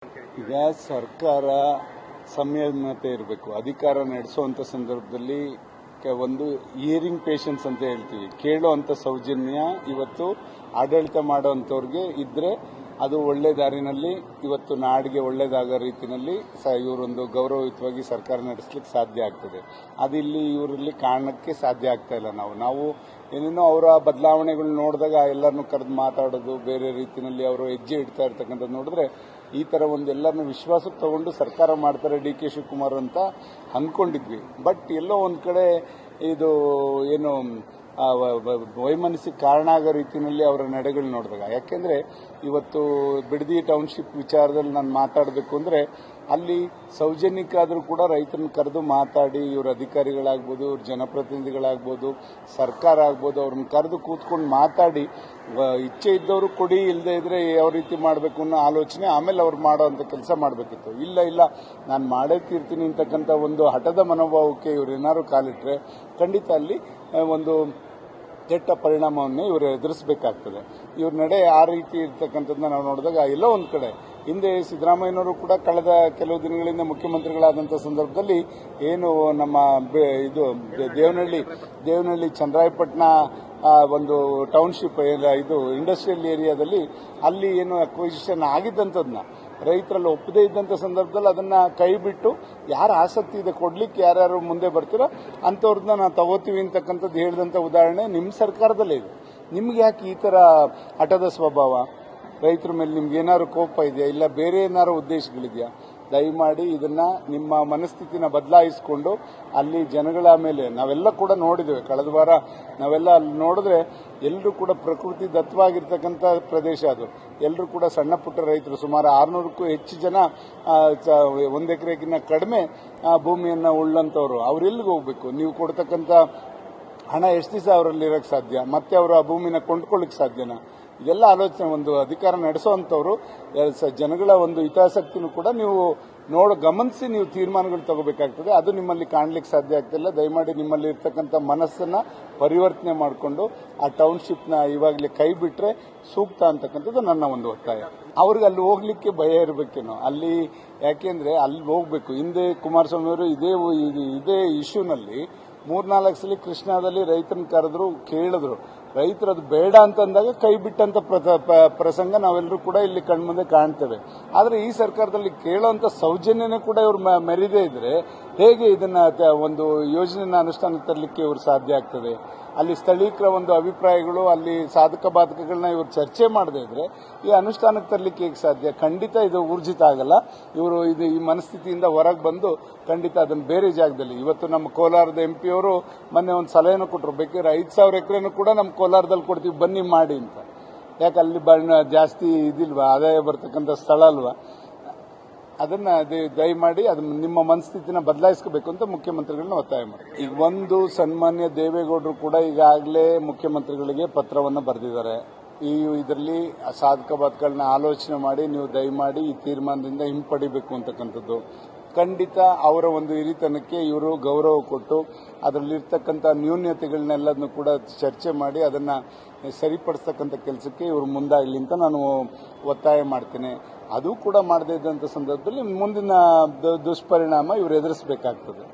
ಈಗ ಸರ್ಕಾರ ಸಂಯಮತೆ ಇರಬೇಕು. ಅಧಿಕಾರ ನಡೆಸುವಂತ ಸಂದರ್ಭದಲ್ಲಿ ಒಂದು ಹಿಯರಿಂಗ್ ಪೇಷನ್ಸ್ ಅಂತ ಹೇಳ್ತೀವಿ, ಕೇಳುವಂತ ಸೌಜನ್ಯ ಇವತ್ತು ಆಡಳಿತ ಮಾಡುವಂತವ್ರಿಗೆ ಇದ್ರೆ ಅದು ಒಳ್ಳೆ ದಾರಿನಲ್ಲಿ ಇವತ್ತು ನಾಡಿಗೆ ಒಳ್ಳೇದಾಗೋ ರೀತಿಯಲ್ಲಿ ಇವರೊಂದು ಗೌರವಯುತವಾಗಿ ಸರ್ಕಾರ ನಡೆಸಲಿಕ್ಕೆ ಸಾಧ್ಯ ಆಗ್ತದೆ. ಅದಿಲ್ಲಿ ಇವರಲ್ಲಿ ಕಾರಣಕ್ಕೆ ಸಾಧ್ಯ ಆಗ್ತಾ ಇಲ್ಲ. ನಾವು ಏನೇನೋ ಅವರ ಬದಲಾವಣೆಗಳು ನೋಡಿದಾಗ ಎಲ್ಲರನ್ನು ಕರೆದು ಮಾತಾಡೋದು, ಬೇರೆ ರೀತಿಯಲ್ಲಿ ಅವರು ಹೆಜ್ಜೆ ಇಡ್ತಾ ಇರ್ತಕ್ಕಂಥದ್ದು ನೋಡಿದ್ರೆ ಈ ತರ ಒಂದೆಲ್ಲರನ್ನು ವಿಶ್ವಾಸಕ್ಕೆ ತಗೊಂಡು ಸರ್ಕಾರ ಮಾಡ್ತಾರೆ ಡಿ.ಕೆ. ಶಿವಕುಮಾರ್ ಅಂತ ಅಂದ್ಕೊಂಡಿದ್ವಿ. ಬಟ್ ಎಲ್ಲೋ ಒಂದ್ ಕಡೆ ಇದು ಏನು ವೈಮನಸ್ಸಿಗೆ ಕಾರಣ ಆಗೋ ರೀತಿಯಲ್ಲಿ ಅವರ ನಡೆಗಳು ನೋಡಿದಾಗ, ಯಾಕೆಂದ್ರೆ ಇವತ್ತು ಬಿಡದಿ ಟೌನ್ಶಿಪ್ ವಿಚಾರದಲ್ಲಿ ನಾನು ಮಾತಾಡಬೇಕು ಅಂದ್ರೆ ಅಲ್ಲಿ ಸೌಜನ್ಯಕ್ಕಾದರೂ ಕೂಡ ರೈತರನ್ನ ಕರೆದು ಮಾತಾಡಿ, ಇವ್ರ ಅಧಿಕಾರಿಗಳಾಗ್ಬೋದು, ಇವ್ರ ಜನಪ್ರತಿನಿಧಿಗಳಾಗ್ಬೋದು, ಸರ್ಕಾರ ಆಗ್ಬೋದು, ಅವ್ರನ್ನ ಕರೆದು ಕೂತ್ಕೊಂಡು ಮಾತಾಡಿ ಇಚ್ಛೆ ಇದ್ದವರು ಕೊಡಿ, ಇಲ್ಲದೆ ಇದ್ರೆ ಯಾವ ರೀತಿ ಮಾಡಬೇಕು ಅನ್ನೋ ಆಲೋಚನೆ ಆಮೇಲೆ ಅವ್ರು ಮಾಡೋಂಥ ಕೆಲಸ ಮಾಡಬೇಕಿತ್ತು. ಇಲ್ಲ ನಾನು ಮಾಡೇ ತೀರ್ತೀನಿ ಅಂತಕ್ಕಂಥ ಒಂದು ಹಠದ ಮನೋಭಾವಕ್ಕೆ ಇವ್ರು ಏನಾದ್ರು ಕಾಲಿಟ್ರೆ ಖಂಡಿತ ಅಲ್ಲಿ ಒಂದು ಕೆಟ್ಟ ಪರಿಣಾಮವನ್ನು ಇವರು ಎದುರಿಸಬೇಕಾಗ್ತದೆ. ಇವ್ರ ನಡೆ ಆ ರೀತಿ ಇರ್ತಕ್ಕಂಥದ್ದನ್ನ ನಾವು ನೋಡಿದಾಗ ಎಲ್ಲೋ ಒಂದ್ ಕಡೆ ಹಿಂದೆ ಸಿದ್ದರಾಮಯ್ಯನವರು ಕೂಡ ಕಳೆದ ಕೆಲವು ದಿನಗಳಿಂದ ಮುಖ್ಯಮಂತ್ರಿಗಳಾದಂಥ ಸಂದರ್ಭದಲ್ಲಿ ಏನು ನಮ್ಮ ಇದು ದೇವನಹಳ್ಳಿ ಚನ್ನರಾಯಪಟ್ಟಣ ಒಂದು ಟೌನ್ಶಿಪ್ ಇದು ಇಂಡಸ್ಟ್ರಿಯಲ್ ಏರಿಯಾದಲ್ಲಿ ಅಲ್ಲಿ ಏನು ಅಕ್ವಿಸಿಷನ್ ಆಗಿದ್ದಂಥದ್ದನ್ನ ರೈತರಲ್ಲಿ ಒಪ್ಪದೇ ಇದ್ದಂಥ ಸಂದರ್ಭದಲ್ಲಿ ಅದನ್ನ ಕೈ ಬಿಟ್ಟು ಯಾರು ಆಸಕ್ತಿ ಇದೆ ಕೊಡ್ಲಿಕ್ಕೆ ಯಾರ್ಯಾರು ಮುಂದೆ ಬರ್ತೀರೋ ಅಂಥವ್ರನ್ನ ನಾವು ತಗೋತೀವಿ ಅಂತಕ್ಕಂಥದ್ದು ಹೇಳಿದಂಥ ಉದಾಹರಣೆ ನಿಮ್ಮ ಸರ್ಕಾರದಲ್ಲೇ ಇದೆ. ನಿಮ್ಗೆ ಯಾಕೆ ಈ ತರ ಹಠದ ಸ್ವಭಾವ? ರೈತರ ಮೇಲೆ ನಿಮ್ಗೆ ಏನಾದ್ರು ಕೋಪ ಇದೆಯಾ, ಇಲ್ಲ ಬೇರೆ ಏನಾದ್ರು ಉದ್ದೇಶಗಳಿದೆಯಾ? ದಯಮಾಡಿ ಇದನ್ನ ನಿಮ್ಮ ಮನಸ್ಥಿತಿನ ಬದಲಾಯಿಸಿಕೊಂಡು ಅಲ್ಲಿ ಜನಗಳ ಮೇಲೆ ನಾವೆಲ್ಲ ಕೂಡ ನೋಡಿದ್ದೇವೆ. ಕಳೆದ ವಾರ ನಾವೆಲ್ಲ ಅಲ್ಲಿ ನೋಡಿದ್ರೆ ಎಲ್ಲರೂ ಕೂಡ ಪ್ರಕೃತಿ ದತ್ತವಾಗಿರ್ತಕ್ಕಂಥ ಪ್ರದೇಶ ಅದು. ಎಲ್ಲರೂ ಕೂಡ ಸಣ್ಣ ಪುಟ್ಟ ರೈತರು, ಸುಮಾರು 600ಕ್ಕೂ ಹೆಚ್ಚು ಜನ 1 ಎಕರೆಗಿನ್ನ ಕಡಿಮೆ ಭೂಮಿಯನ್ನ ಉಳ್ಳಂತವ್ರು. ಅವ್ರೆಲ್ಲಿಗೆ ಹೋಗ್ಬೇಕು? ನೀವು ಕೊಡ್ತಕ್ಕಂಥ ಹಣ ಎಷ್ಟು ದಿವಸ ಅವರಲ್ಲಿ ಇರಕ್ಕೆ ಸಾಧ್ಯ? ಮತ್ತೆ ಅವರು ಆ ಭೂಮಿನ ಕೊಂಡ್ಕೊಳ್ಳಿಕ್ಕೆ ಸಾಧ್ಯನಾ? ಇದೆಲ್ಲ ಆಲೋಚನೆ. ಒಂದು ಅಧಿಕಾರ ನಡೆಸುವಂತವ್ರು ಜನಗಳ ಒಂದು ಹಿತಾಸಕ್ತಿನೂ ಕೂಡ ನೀವು ಗಮನಿಸಿ ನೀವು ತೀರ್ಮಾನಗಳು ತಗೋಬೇಕಾಗ್ತದೆ. ಅದು ನಿಮ್ಮಲ್ಲಿ ಕಾಣ್ಲಿಕ್ಕೆ ಸಾಧ್ಯ ಆಗ್ತಿಲ್ಲ. ದಯಮಾಡಿ ನಿಮ್ಮಲ್ಲಿ ಇರ್ತಕ್ಕಂಥ ಮನಸ್ಸನ್ನ ಪರಿವರ್ತನೆ ಮಾಡಿಕೊಂಡು ಆ ಟೌನ್ಶಿಪ್ನ ಇವಾಗಲೇ ಕೈ ಬಿಟ್ರೆ ಸೂಕ್ತ ಅಂತಕ್ಕಂಥದ್ದು ನನ್ನ ಒಂದು ಒತ್ತಾಯ. ಅವ್ರಿಗೆ ಅಲ್ಲಿ ಹೋಗ್ಲಿಕ್ಕೆ ಭಯ ಇರಬೇಕೇನೋ ಅಲ್ಲಿ, ಯಾಕೆಂದ್ರೆ ಅಲ್ಲಿ ಹೋಗ್ಬೇಕು. ಹಿಂದೆ ಕುಮಾರಸ್ವಾಮಿ ಅವರು ಇದೇ ಇಶ್ಯೂನಲ್ಲಿ 3-4 ಸಲ ಕೃಷ್ಣಾದಲ್ಲಿ ರೈತರನ್ನ ಕರೆದ್ರು, ಕೇಳಿದ್ರು. ರೈತರು ಅದು ಬೇಡ ಅಂತಂದಾಗ ಕೈ ಬಿಟ್ಟಂತ ಪ್ರಸಂಗ ನಾವೆಲ್ಲರೂ ಕೂಡ ಇಲ್ಲಿ ಕಣ್ಮುಂದೆ ಕಾಣ್ತೇವೆ. ಆದ್ರೆ ಈ ಸರ್ಕಾರದಲ್ಲಿ ಕೇಳೋಂತ ಸೌಜನ್ಯನೇ ಕೂಡ ಇವ್ರು ಮೆರಿದೇ ಇದ್ರೆ ಹೇಗೆ ಇದನ್ನ ಒಂದು ಯೋಜನೆನ ಅನುಷ್ಠಾನಕ್ಕೆ ತರಲಿಕ್ಕೆ ಇವ್ರು ಸಾಧ್ಯ ಆಗ್ತದೆ? ಅಲ್ಲಿ ಸ್ಥಳೀಕರ ಒಂದು ಅಭಿಪ್ರಾಯಗಳು, ಅಲ್ಲಿ ಸಾಧಕ ಬಾಧಕಗಳನ್ನ ಇವರು ಚರ್ಚೆ ಮಾಡದೇ ಇದ್ರೆ ಈ ಅನುಷ್ಠಾನಕ್ಕೆ ತರಲಿಕ್ಕೆ ಹೇಗೆ ಸಾಧ್ಯ? ಖಂಡಿತ ಇದು ಊರ್ಜಿತ ಆಗಲ್ಲ. ಇವರು ಈ ಮನಸ್ಥಿತಿಯಿಂದ ಹೊರಗೆ ಬಂದು ಖಂಡಿತ ಅದನ್ನು ಬೇರೆ ಜಾಗದಲ್ಲಿ, ಇವತ್ತು ನಮ್ಮ ಕೋಲಾರದ MP ಅವರು ಮೊನ್ನೆ ಒಂದು ಸಲಹೆನೂ ಕೊಟ್ಟರು, ಬೇಕಾದ್ರೆ 5,000 ಎಕರೆನೂ ಕೂಡ ನಮ್ಮ ಕೋಲಾರದಲ್ಲಿ ಕೊಡ್ತೀವಿ ಬನ್ನಿ ಮಾಡಿ ಅಂತ. ಯಾಕೆ ಅಲ್ಲಿ ಜಾಸ್ತಿ ಇದಿಲ್ವಾ, ಆದಾಯ ಬರ್ತಕ್ಕಂಥ ಸ್ಥಳ ಅಲ್ವಾ? ಅದನ್ನ ದಯಮಾಡಿ ಅದನ್ನ ನಿಮ್ಮ ಮನಸ್ಥಿತಿನ ಬದಲಾಯಿಸಬೇಕು ಅಂತ ಮುಖ್ಯಮಂತ್ರಿಗಳನ್ನ ಒತ್ತಾಯ ಮಾಡಿ. ಈಗ ಒಂದು ಸನ್ಮಾನ್ಯ ದೇವೇಗೌಡರು ಕೂಡ ಈಗಾಗಲೇ ಮುಖ್ಯಮಂತ್ರಿಗಳಿಗೆ ಪತ್ರವನ್ನು ಬರೆದಿದ್ದಾರೆ. ಇದರಲ್ಲಿ ಸಾಧಕ ಬಾಧಕಗಳನ್ನ ಆಲೋಚನೆ ಮಾಡಿ ನೀವು ದಯಮಾಡಿ ಈ ತೀರ್ಮಾನದಿಂದ ಹಿಂಪಡಿಬೇಕು ಅಂತಕ್ಕಂಥದ್ದು. ಖಂಡಿತ ಅವರ ಒಂದು ಹಿರಿತನಕ್ಕೆ ಇವರು ಗೌರವ ಕೊಟ್ಟು ಅದರಲ್ಲಿರ್ತಕ್ಕಂಥ ನ್ಯೂನ್ಯತೆಗಳನ್ನೆಲ್ಲದನ್ನು ಕೂಡ ಚರ್ಚೆ ಮಾಡಿ ಅದನ್ನ ಸರಿಪಡಿಸ್ತಕ್ಕಂಥ ಕೆಲಸಕ್ಕೆ ಇವರು ಮುಂದಾಗಲಿ ಅಂತ ನಾನು ಒತ್ತಾಯ ಮಾಡ್ತೇನೆ. ಅದು ಕೂಡ ಮಾಡದೇ ಇದ್ದಂಥ ಸಂದರ್ಭದಲ್ಲಿ ಮುಂದಿನ ದುಷ್ಪರಿಣಾಮ ಇವರು ಎದುರಿಸಬೇಕಾಗ್ತದೆ.